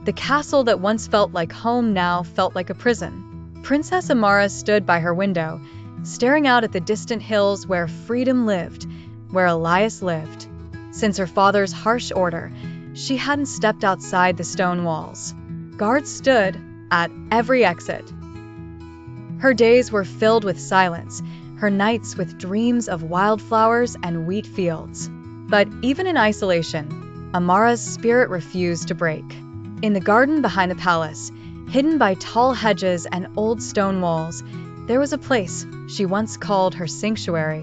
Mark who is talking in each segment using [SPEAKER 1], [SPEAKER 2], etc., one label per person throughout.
[SPEAKER 1] The castle that once felt like home now felt like a prison. Princess Amara stood by her window, staring out at the distant hills where freedom lived, where Elias lived. Since her father's harsh order, she hadn't stepped outside the stone walls. Guards stood at every exit. Her days were filled with silence, her nights with dreams of wildflowers and wheat fields. But even in isolation, Amara's spirit refused to break. In the garden behind the palace, hidden by tall hedges and old stone walls, there was a place she once called her sanctuary.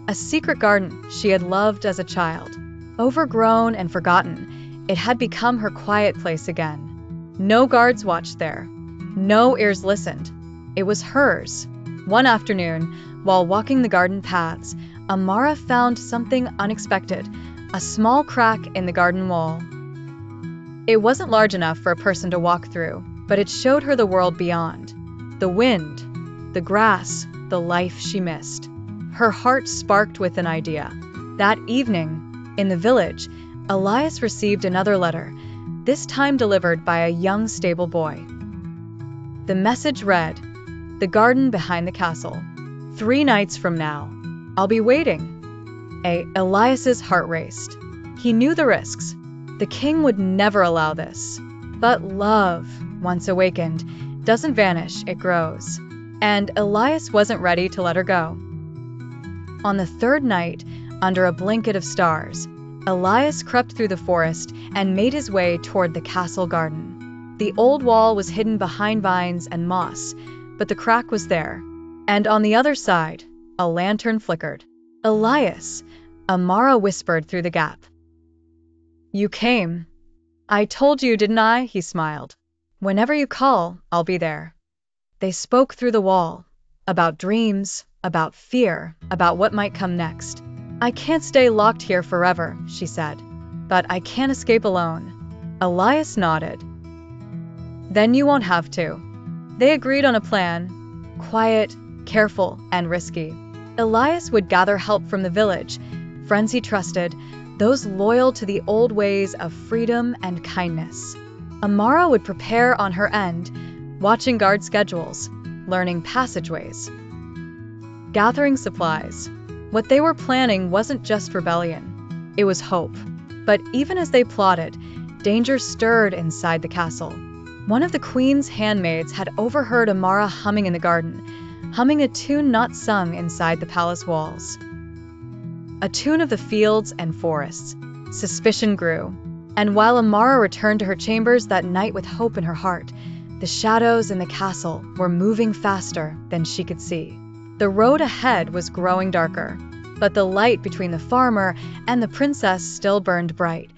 [SPEAKER 1] A secret garden she had loved as a child. Overgrown and forgotten, it had become her quiet place again. No guards watched there. No ears listened. It was hers. One afternoon, while walking the garden paths, Amara found something unexpected, a small crack in the garden wall. It wasn't large enough for a person to walk through, but it showed her the world beyond. The wind, the grass, the life she missed. Her heart sparked with an idea. That evening, in the village, Elias received another letter, this time delivered by a young stable boy. The message read, "The garden behind the castle. 3 nights from now. I'll be waiting." Elias's heart raced. He knew the risks. The king would never allow this. But love, once awakened, doesn't vanish, it grows. And Elias wasn't ready to let her go. On the 3rd night, under a blanket of stars, Elias crept through the forest and made his way toward the castle garden. The old wall was hidden behind vines and moss, but the crack was there. And on the other side, a lantern flickered. "Elias," Amara whispered through the gap. "You came. I told you, didn't I?" He smiled. "Whenever you call, I'll be there." They spoke through the wall, about dreams, about fear, about what might come next. "I can't stay locked here forever," she said, "but I can't escape alone." Elias nodded. "Then you won't have to." They agreed on a plan, quiet, careful, and risky. Elias would gather help from the village, friends he trusted, those loyal to the old ways of freedom and kindness. Amara would prepare on her end, watching guard schedules, learning passageways, gathering supplies. What they were planning wasn't just rebellion, it was hope. But even as they plotted, danger stirred inside the castle. One of the queen's handmaids had overheard Amara humming in the garden, humming a tune not sung inside the palace walls. A tune of the fields and forests. Suspicion grew. And while Amara returned to her chambers that night with hope in her heart, the shadows in the castle were moving faster than she could see. The road ahead was growing darker, but the light between the farmer and the princess still burned bright,